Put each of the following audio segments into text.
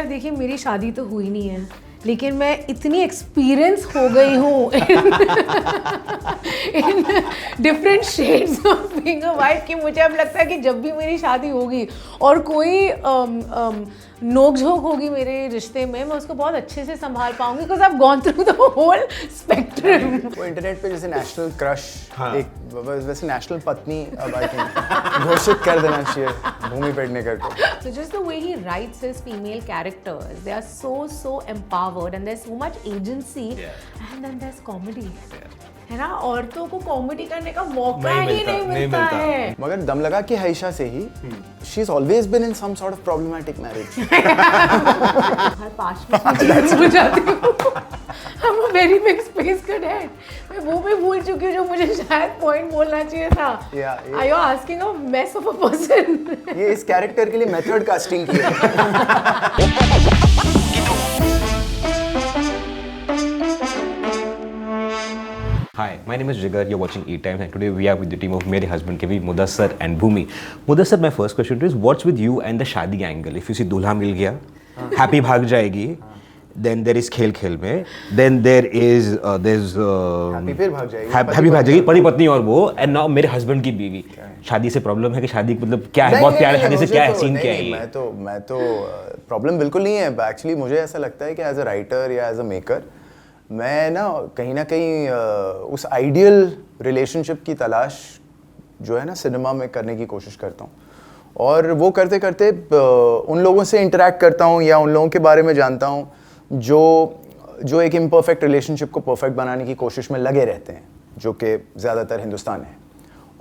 यार देखिए मेरी शादी तो हुई नहीं है, लेकिन मैं इतनी एक्सपीरियंस हो गई हूँ in different shades of being a wife कि मुझे अब लगता है कि जब भी मेरी शादी होगी और कोई नोक झोंक होगी मेरे रिश्ते में, मैं उसको बहुत अच्छे से संभाल पाऊंगी because I have gone through the whole spectrum. वो इंटरनेट पे जैसे नेशनल क्रश, एक वैसे नेशनल पत्नी अब आई थिंक घोषित कर देना चाहिए भूमि पेडनेकर को। So just the way he writes his female characters, they are so empowered and there's so much agency, and then there's comedy. है ना, औरतों को कॉमेडी करने का मौका ही नहीं मिलता है। मगर दम लगा कि हैशा से ही she is always been in some sort of problematic marriage. हर 5 मिनट में हो जाती हूँ। I'm a very big space cadet. मैं वो भी भूल चुकी हूँ जो मुझे शायद पॉइंट बोलना चाहिए था। Are you asking a mess of a person? ये इस कैरेक्टर के लिए मेथड कास्टिंग की है। Hi, my name is Jigar. You're watching E Times, and today we are with the team of मेरे husband के भी Mudassar and Bhumi. Mudassar, my first question to you is what's with you and the शादी angle? If you see दूल्हा मिल गया, happy भाग जाएगी, then there is खेल खेल में, then there is happy फिर भाग जाएगी, happy भाग जाएगी पति पत्नी और वो, and now मेरे husband की बीवी। शादी से प्रॉब्लम है कि शादी मतलब क्या है, बहुत प्यार है शादी से, क्या है सीन क्या है? मैं तो प्रॉब्लम बिल्कुल नहीं है। एक्चुअली मुझे ऐसा लगता है कि एज अ राइटर या एज अ मेकर मैं ना कहीं उस आइडियल रिलेशनशिप की तलाश जो है ना सिनेमा में करने की कोशिश करता हूँ, और वो करते करते उन लोगों से इंटरेक्ट करता हूँ या उन लोगों के बारे में जानता हूँ जो एक इम्परफेक्ट रिलेशनशिप को परफेक्ट बनाने की कोशिश में लगे रहते हैं, जो कि ज़्यादातर हिंदुस्तान है,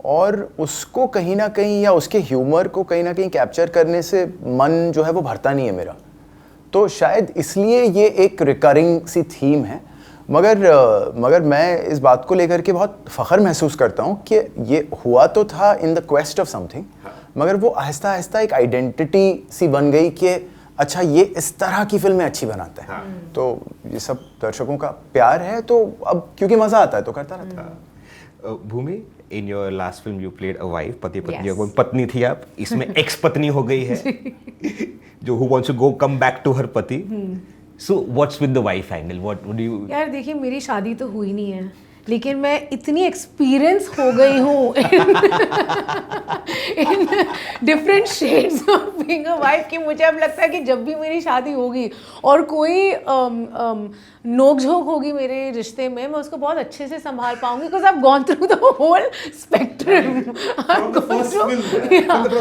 और उसको कहीं ना कहीं या उसके ह्यूमर को कहीं ना कहीं कैप्चर करने से मन जो है वो भरता नहीं है मेरा। तो शायद इसलिए ये एक रिकरिंग सी थीम है। मगर मैं इस बात को लेकर के बहुत फ़ख्र महसूस करता हूँ कि ये हुआ तो था in the quest of something, मगर वो आहिस्ता आहिस्ता एक आइडेंटिटी सी बन गई कि अच्छा ये इस तरह की फिल्में अच्छी बनाता है। तो ये सब दर्शकों का प्यार है, तो अब क्योंकि मज़ा आता है तो करता रहता है। Bhumi, in your last film you played a wife, Pati Patni और पत्नी थी आप, इसमें एक्स पत्नी हो गई है जो who wants to go come back to her पति। So what's with the wife angle? What do you? यार देखिए मेरी शादी तो हुई नहीं है, लेकिन मैं इतनी एक्सपीरियंस हो गई हूँ in different shades of being a wife कि मुझे अब लगता है कि जब भी मेरी शादी होगी और कोई नोक झोंक होगी मेरे रिश्ते में, मैं उसको बहुत अच्छे से संभाल पाऊंगी because I have gone through the whole spectrum.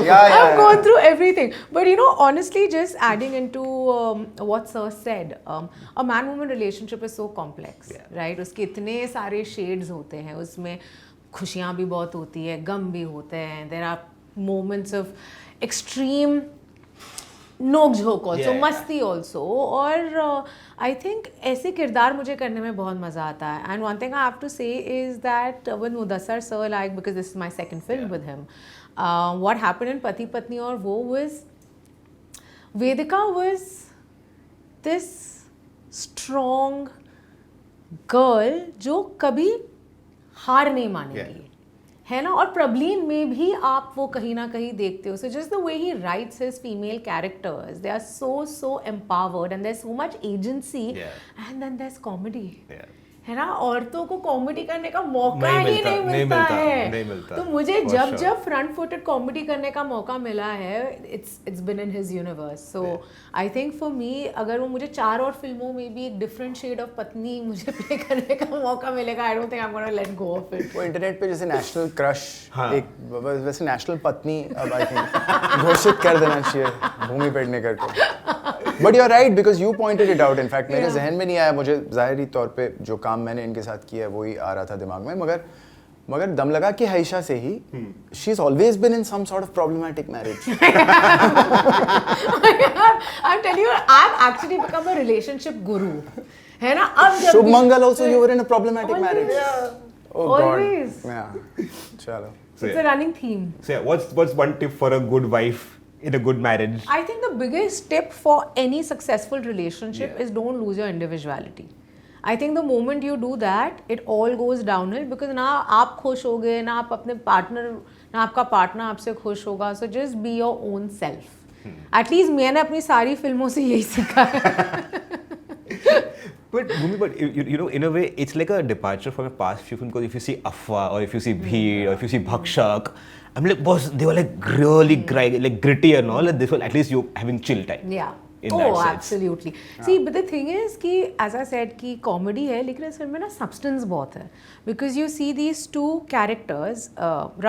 I have gone through everything, but you know honestly just adding into what sir said, a man woman relationship is so complex, right? उसके इतने सारे shades होते हैं, उसमें खुशियाँ भी बहुत होती है, गम भी होते हैं, there are moments of extreme नोक झोंक ऑल्सो, मस्ती ऑल्सो, और आई थिंक ऐसे किरदार मुझे करने में बहुत मज़ा आता है। And one thing I have to say is that with Mudassar sir, like because this is my second film with him, what happened in Pati Patni Aur Woh was Vedika was this strong girl जो कभी हार नहीं मानेगी, है ना? और प्रबलीन में भी आप वो कहीं ना कहीं देखते हो। So just the way he writes his female characters, they are so empowered and there's so much agency, and then there's comedy, है ना? औरतों को कॉमेडी करने का मौका ही नहीं मिलता है। तो मुझे जब फ्रंट फुटेड कॉमेडी करने का मौका मिला है, it's been in his universe. So I think for me, अगर वो मुझे 4 और फिल्मों में भी एक डिफरेंट शेड ऑफ पत्नी मुझे प्ले करने का मौका मिलेगा, I don't think I am gonna let go of it. वो इंटरनेट पे जैसे नेशनल क्रश, एक वैसे नेशनल पत्नी अब आई थिंक घोषित कर देना चाहिए भूमि पेडनेकर को। But you are right because you pointed it out. In fact मेरे जहन में नहीं आया, मुझे ज़ाहिरी तौर पे जो काम मैंने इनके साथ किया है वही आ रहा था दिमाग में, मगर दम लगा कि हैशा से ही she is always been in some sort of problematic marriage. I tell you, I have actually become a relationship guru, है ना? अब जब Shubh Mangal also you were in a problematic marriage. Oh god, Always. चलो, it's a running theme. So what's one tip for a good wife in a good marriage? I think the biggest tip for any successful relationship is don't lose your individuality. I think the moment you do that, it all goes downhill because ना आप खुश होगे, ना आप अपने partner, ना आपका partner आपसे खुश होगा. So just be your own self. At least मैंने अपनी सारी फिल्मों से यही सीखा है. But Bhumi, but you know, in a way, it's like a departure from a past few films. Because if you see Afwa, or if you see Bheed, or if you see Bhakshak, I'm like, boss, they were like really like gritty and all. And this one, at least you're having chill time. Yeah. In that sense. Absolutely. See, but the thing is कि as I said कि comedy है लेकिन इस film में ना substance बहुत है. Because you see these two characters,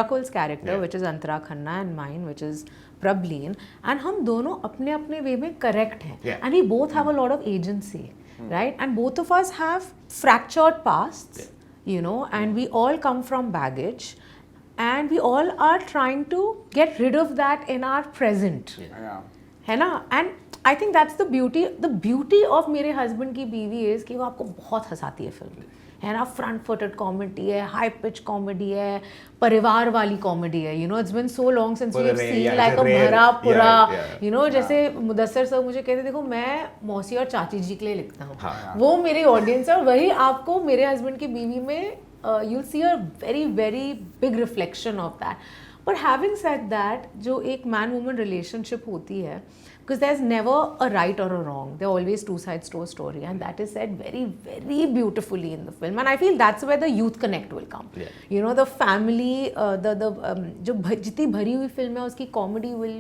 Rakul's character, which is Antara Khanna, and mine, which is Prableen, and हम दोनों अपने अपने way में correct हैं. Yeah. And we both have a lot of agency. Right, and both of us have fractured pasts, you know, and we all come from baggage, and we all are trying to get rid of that in our present. Yeah. है ना? And I think that's the beauty of मेरे husband की बीवी is कि वो आपको बहुत हंसाती है फिल्म, है ना? फ्रंट फुटेड कॉमेडी है, हाई पिच कॉमेडी है, परिवार वाली कॉमेडी है. You know it's been so long since we have seen like a भरा पूरा. यू नो जैसे मुदस्सर सर मुझे कहते देखो मैं मौसी और चाची जी के लिए लिखता हूँ. वो मेरी ऑडियंस है और वही आपको मेरे हस्बैंड की बीवी में you'll see a very very big reflection of that. But having said that, जो एक man woman relationship होती है, because there's never a right or a wrong, there are always two sides to a story, and that is said very very beautifully in the film, and I feel that's where the youth connect will come. You know, the family, जो जितनी भरी हुई film है उसकी comedy will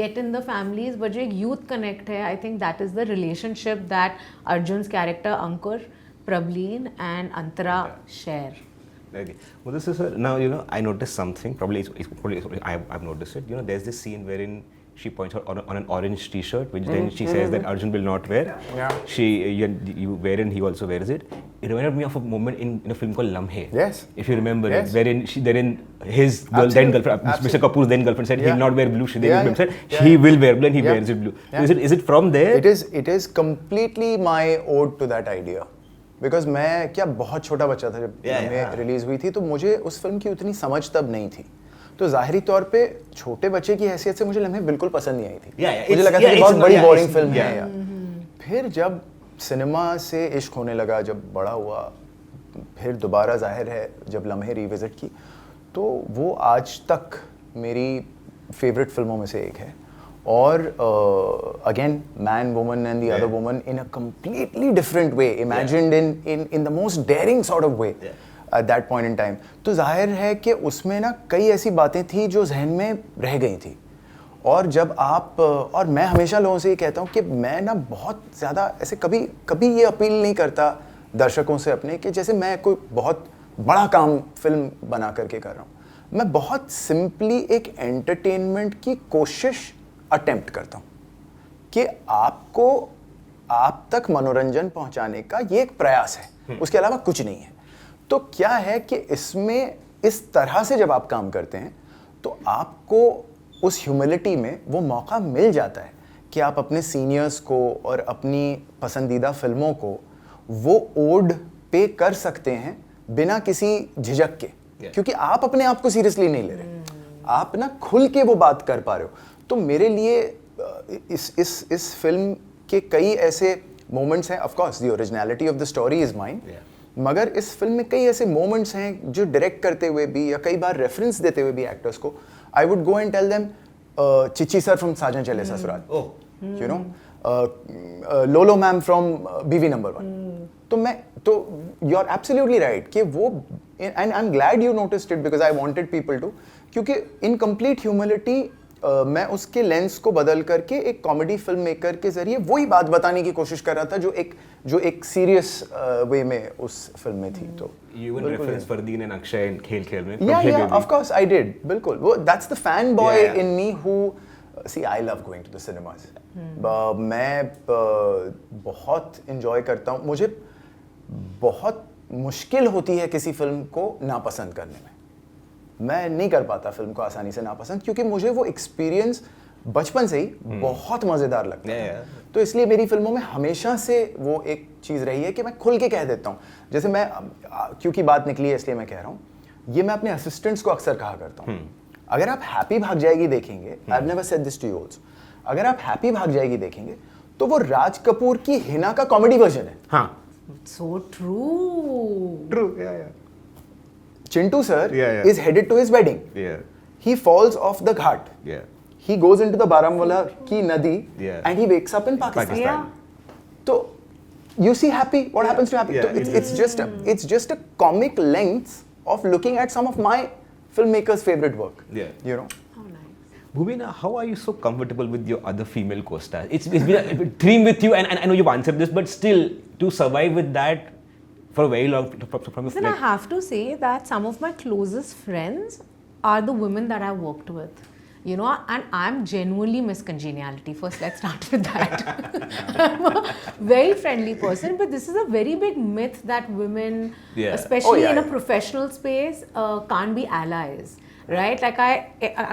get in the families, but जो एक youth connect है, I think that is the relationship that Arjun's character Ankur, Prableen and Antara share. Okay. Well, this is now you know I noticed something. Probably I've noticed it. You know, there's this scene wherein she points out on an orange T-shirt, which then she says that Arjun will not wear. Yeah. You wear and he also wears it. It reminded me of a moment in a film called Lamhe. Yes. If you remember Yes. it, wherein his then girlfriend, Mr. Kapoor's then girlfriend said he'll not wear blue. She said he will wear blue and he wears it blue. Yeah. Is it from there? It is completely my ode to that idea. Because मैं क्या बहुत छोटा बच्चा था जब हमें release हुई थी, तो मुझे उस फिल्म की उतनी समझ तब नहीं थी, तो जाहिरी तौर पे छोटे बच्चे की हैसियत से मुझे लम्हे बिल्कुल पसंद नहीं आई थी. मुझे लगा था कि बहुत बड़ी बोरिंग फिल्म है यार. फिर जब सिनेमा से इश्क होने लगा, जब बड़ा हुआ, फिर दोबारा जाहिर है जब लम्हे रिविजिट की, तो वो आज तक मेरी फेवरेट फिल्मों में से एक है. और again, man, woman and the other woman in a completely different way, imagined in the most daring sort of way at that point in time. तो जाहिर है कि उसमें ना कई ऐसी बातें थी जो जहन में रह गई थी. और जब आप और मैं हमेशा लोगों से ये कहता हूँ कि मैं ना बहुत ज़्यादा ऐसे कभी ये अपील नहीं करता दर्शकों से अपने कि जैसे मैं कोई बहुत बड़ा काम फिल्म बना करके कर रहा हूँ. मैं बहुत सिंपली एक एंटरटेनमेंट की कोशिश अटेम्प्ट करता हूँ कि आपको आप तक मनोरंजन पहुंचाने का ये एक प्रयास है, उसके अलावा कुछ नहीं है. तो क्या है कि इसमें इस तरह से जब आप काम करते हैं तो आपको उस ह्यूमिलिटी में वो मौका मिल जाता है कि आप अपने सीनियर्स को और अपनी पसंदीदा फिल्मों को वो ओड पे कर सकते हैं बिना किसी झिझक के, क्योंकि आप अपने आप को सीरियसली नहीं ले रहे, आप ना खुल के वो बात कर पा रहे हो. तो मेरे लिए इस फिल्म के कई ऐसे मोमेंट्स हैं. Of course the originality of the story is mine, मगर इस फिल्म में कई ऐसे मोमेंट्स हैं जो डायरेक्ट करते हुए भी या कई बार रेफरेंस देते हुए भी एक्टर्स को I would go and tell them Chichi sir from Saajan Chale Sasural, you know, Lolo ma'am from Biwi number 1. तो यू आर एब्सोल्युटली राइट कि वो, and I am glad you noticed it because I wanted people to, क्योंकि in complete humility मैं उसके lens को बदल करके एक कॉमेडी फिल्म मेकर के जरिए वही बात बताने की कोशिश कर रहा था जो एक सीरियस वे में उस फिल्म में थी. तो you even reference Fardeen and Akshay in खेल में. Yeah, of course I did. बिल्कुल. वो that's the fanboy in me who see I love going to the cinemas. मैं बहुत enjoy करता हूँ. मुझे बहुत मुश्किल होती है किसी फिल्म को नापसंद करने में. मैं नहीं कर पाता फिल्म को आसानी से नापसंद, क्योंकि मुझे वो एक्सपीरियंस बचपन से ही बहुत मज़ेदार लगता है. तो इसलिए मेरी फिल्मों में हमेशा से वो एक चीज़ रही है कि मैं खुल के कह देता हूँ. जैसे मैं, क्योंकि बात निकली है इसलिए मैं कह रहा हूँ, ये मैं अपने असिस्टेंट्स को अक्सर कहा करता हूँ. अगर आप हैप्पी भाग जाएगी देखेंगे, I have never said this to you also, अगर आप हैप्पी भाग जाएगी देखेंगे तो वो राज कपूर की हिना का कॉमेडी वर्जन है. हाँ, so true. Chintu sir is headed to his wedding. He falls off the ghat. he goes into the Baramulla ki nadi Yeah. and he wakes up in Pakistan. Yeah. So you see Happy, what happens to Happy? Yeah. So it's just a comic length of looking at some of my filmmakers' favorite work. Yeah. You know. How nice. Bhumina, how are you so comfortable with your other female co-stars? It's been a dream with you, and I know you've answered this, but still, to survive with that for a very long from Listen, I have to say that some of my closest friends are the women that I worked with. You know, and I'm genuinely Miss Congeniality. First, let's start with that. I'm a very friendly person, but this is a very big myth that women, Yeah. especially Oh, yeah, in a yeah. professional space, can't be allies. Right? Like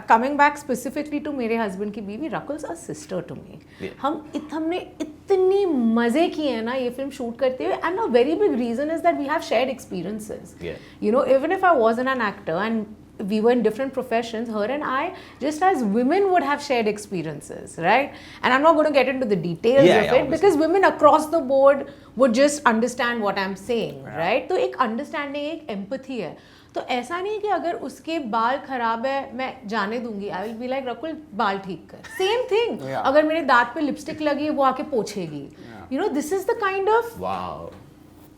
coming back specifically to मेरे husband की बीवी, Rakul's a sister to me. Yeah. हमने इतनी मजे किए हैं ना ये फिल्म शूट करते हुए, and a very big reason is that we have shared experiences. Yeah. You know, even if I wasn't an actor and we were in different professions, her and I, just as women, would have shared experiences, right? And I'm not going to get into the details Yeah, of yeah, it because women across the board would just understand what I'm saying, right? तो एक understanding, एक empathy है. तो ऐसा नहीं कि अगर उसके बाल खराब है मैं जाने दूंगी, I will be like Rakul बाल ठीक कर. Same thing, Yeah. अगर मेरे दांत पे लिपस्टिक लगी है वो आके पोछेगी. You know, this is the kind of Wow.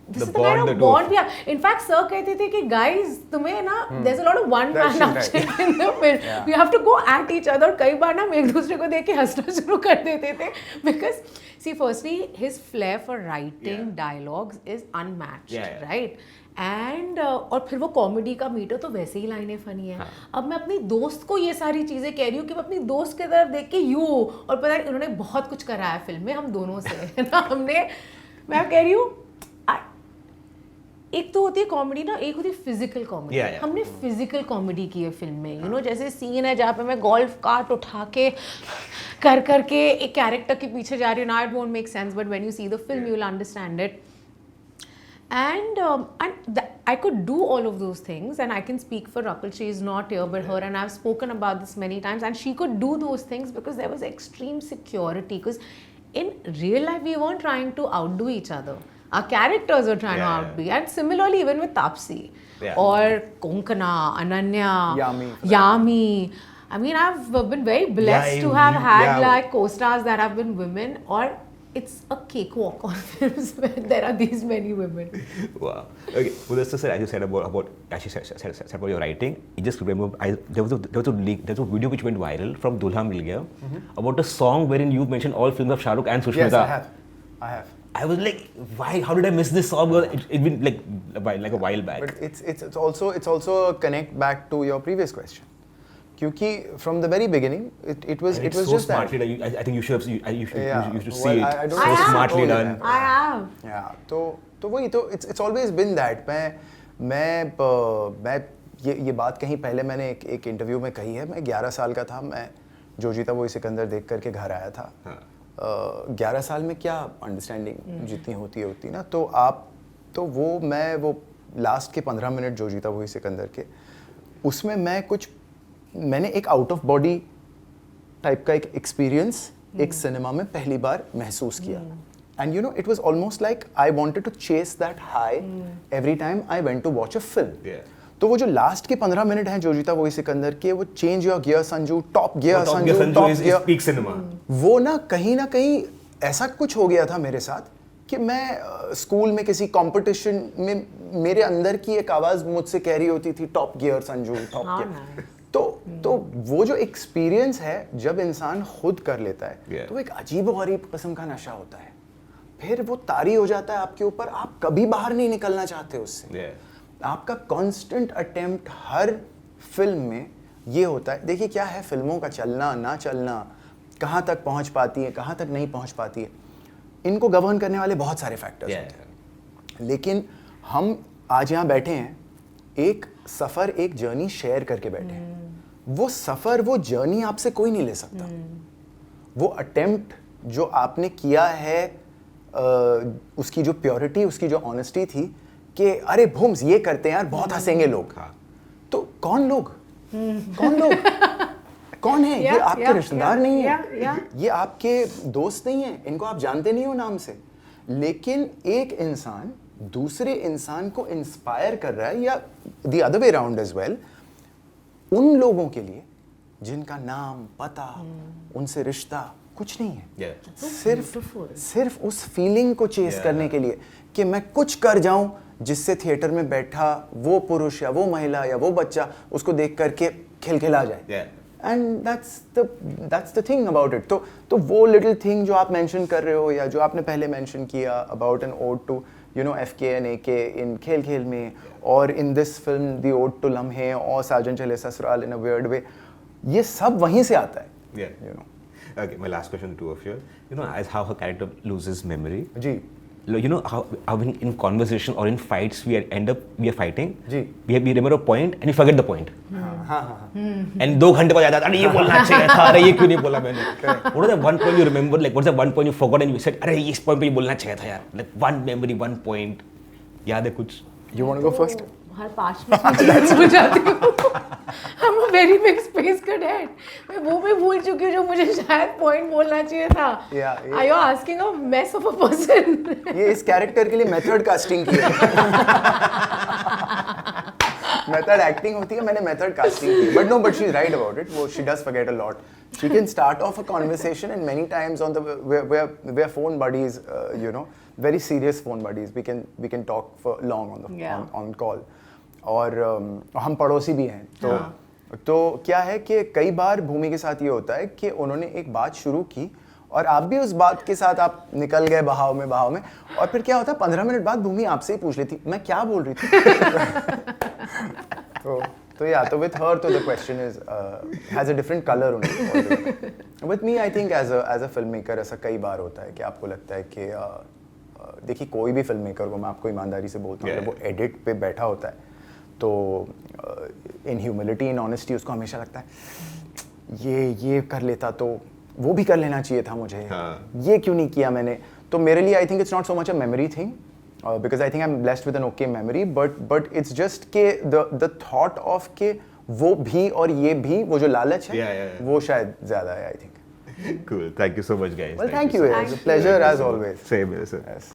This The is the kind bond, of the bond we have. In fact, sir कहते थे कि guys तुम्हें ना there's a lot of one man That's action right. in the film. Yeah. We have to go at each other. कई बार ना हम एक दूसरे को देख के हंसना शुरू कर देते थे because see, firstly his flair for writing dialogues is unmatched, Yeah, yeah. right? And और फिर वो कॉमेडी का मीटर तो वैसे ही लाइनें फनी है. अब मैं अपनी दोस्त को ये सारी चीज़ें कह रही हूँ कि मैं अपनी दोस्त की तरफ देख के यू, और पता है उन्होंने बहुत कुछ करा है फिल्म में हम दोनों से, है ना. मैं कह रही हूँ एक तो होती है कॉमेडी ना, एक होती है फिजिकल कॉमेडी. Yeah, yeah. हमने फिजिकल कॉमेडी की है फिल्म में. यू नो, जैसे सीन है जहाँ पे मैं गोल्फ कार्ट उठा के करके एक कैरेक्टर के पीछे जा रही हूँ. Now it won't make sense but when you see the film you will understand it. And I could do all of those things, and I can speak for Rakul. She is not here, but her and I have spoken about this many times, and she could do those things because there was extreme security. Because in real life, we weren't trying to outdo each other. Our characters were trying to Yeah, outdo, and similarly even with Taapsee Yeah. or Konkana, Ananya, Yami. I mean, I've been very blessed to have had like co-stars that have been women, or it's a cakewalk on films where there are these many women. Wow. Okay. Well, that's just as you said about as you said about your writing. I just remember there was a video which went viral from Dulha Mil Gaya about a song wherein you mentioned all films of Shah Rukh and Sushmita. Yes, I have. I was like, why? How did I miss this song? Because it's been like a while back. But it's also a connect back to your previous question. क्योंकि from the very beginning it was so just smartly that. done. I think you should Yeah. see it. I don't So know. smartly Oh, done. yeah. I have. Yeah. तो वही तो it's always been that. मैं ये बात कहीं पहले मैंने एक इंटरव्यू में कही है. मैं 11 साल का था. मैं जो जीता वही सिकंदर देख करके घर आया था. 11 साल में क्या अंडरस्टैंडिंग जितनी होती ना, तो मैं लास्ट के 15 मिनट जो जीता वही सिकंदर के, उसमें मैंने एक आउट ऑफ बॉडी टाइप का एक एक्सपीरियंस एक सिनेमा में पहली बार महसूस किया. And you know it was almost like I wanted to chase that high every time I went to watch a film. तो वो जो लास्ट के 15 मिनट हैं जो जीता वही सिकंदर के, वो change your gear Sanju, top gear Sanju, top gear, peak cinema. वो ना कहीं ऐसा कुछ हो गया था मेरे साथ कि मैं स्कूल में किसी कंपटीशन में मेरे अंदर की एक आवाज मुझसे कह रही होती थी top gear Sanju, top gear. तो वो जो एक्सपीरियंस है जब इंसान खुद कर लेता है तो वो एक अजीब और गरीब किस्म का नशा होता है. फिर वो तारी हो जाता है आपके ऊपर, आप कभी बाहर नहीं निकलना चाहते उससे. आपका कांस्टेंट अटेम्प्ट हर फिल्म में ये होता है. देखिए क्या है फिल्मों का चलना ना चलना, कहाँ तक पहुँच पाती है कहाँ तक नहीं पहुँच पाती है, इनको गवर्न करने वाले बहुत सारे फैक्टर्स होते हैं. लेकिन हम आज यहाँ बैठे हैं, एक सफ़र एक जर्नी शेयर करके बैठे हैं. वो सफ़र वो जर्नी आपसे कोई नहीं ले सकता. वो अटेम्प्ट जो आपने किया है, उसकी जो प्योरिटी, उसकी जो ऑनेस्टी थी कि अरे भूम्स ये करते हैं यार, बहुत हंसेंगे लोग. तो कौन लोग कौन है? ये आपके रिश्तेदार नहीं है, ये आपके दोस्त नहीं है, इनको आप जानते नहीं हो नाम से. लेकिन एक इंसान दूसरे इंसान को इंस्पायर कर रहा है, या the other way around as well. उन लोगों के लिए जिनका नाम पता उनसे रिश्ता कुछ नहीं है। Yeah. सिर्फ उस फीलिंग को चेस करने के लिए कि मैं कुछ कर जाऊं जिससे थिएटर में बैठा वो पुरुष या वो महिला या वो बच्चा उसको देख करके खिलखिला जाए। Yeah. And that's the thing about it. तो वो लिटिल थिंग जो आप मेंशन कर रहे हो या जो आपने पहले मेंशन किया about an ode to FK and AK in Khel Khel Mein, और in this film the ode to Lamhe और साजन चले ससुराल इन अ वियर्ड वे, ये सब वहीं से आता है। Yeah. Okay, my last question to you. As how her character loses memory. Ji How in conversation or in fights we are fighting. Ji We remember a point and we forget the point. हाँ And 2 घंटे बाद याद आता, अरे ये बोलना चाहिए था, अरे ये क्यों नहीं बोला मैंने? What is that one point you remember? Like what's that one point you forgot and you said, अरे इस point पे ये बोलना चाहिए था यार. Like one memory, one point. याद है कुछ? You want to go first? हर 5 मिनट में भूल जाती हूँ। I'm a very big space cadet. मैं वो भी भूल चुकी हूँ जो मुझे शायद पॉइंट बोलना चाहिए था। Yeah. Are you asking a mess of a person? ये इस कैरेक्टर के लिए मेथड कास्टिंग की है। मेथड एक्टिंग होती है, मैंने मेथड कास्टिंग की। But she is right about it. वो she does forget a lot. She can start off a conversation and many times on we're phone buddies, very serious phone buddies. We can talk for long on call. और हम पड़ोसी भी हैं, तो क्या है कि कई बार भूमि के साथ ये होता है कि उन्होंने एक बात शुरू की और आप भी उस बात के साथ आप निकल गए बहाव में, और फिर क्या होता है 15 मिनट बाद भूमि आपसे ही पूछ लेती मैं क्या बोल रही थी। तो with her the question is has a different color only. With me I think as a filmmaker ऐसा कई बार होता है कि आपको लगता है कि देखिए कोई भी फिल्म मेकर को मैं आपको ईमानदारी से बोलता हूँ, जब वो एडिट पे बैठा होता है तो इन ह्यूमिलिटी इन ऑनेस्टी उसको हमेशा लगता है ये कर लेता तो वो भी कर लेना चाहिए था मुझे, ये क्यों नहीं किया मैंने। तो मेरे लिए I think it's not so much a memory thing because I think I'm blessed with an okay memory, but it's just के the thought of के वो भी और ये भी, वो जो लालच है वो शायद ज़्यादा है I think. Cool. Thank you so much, guys. Well, thank you. It's a pleasure as always. Same here, sir. Yes.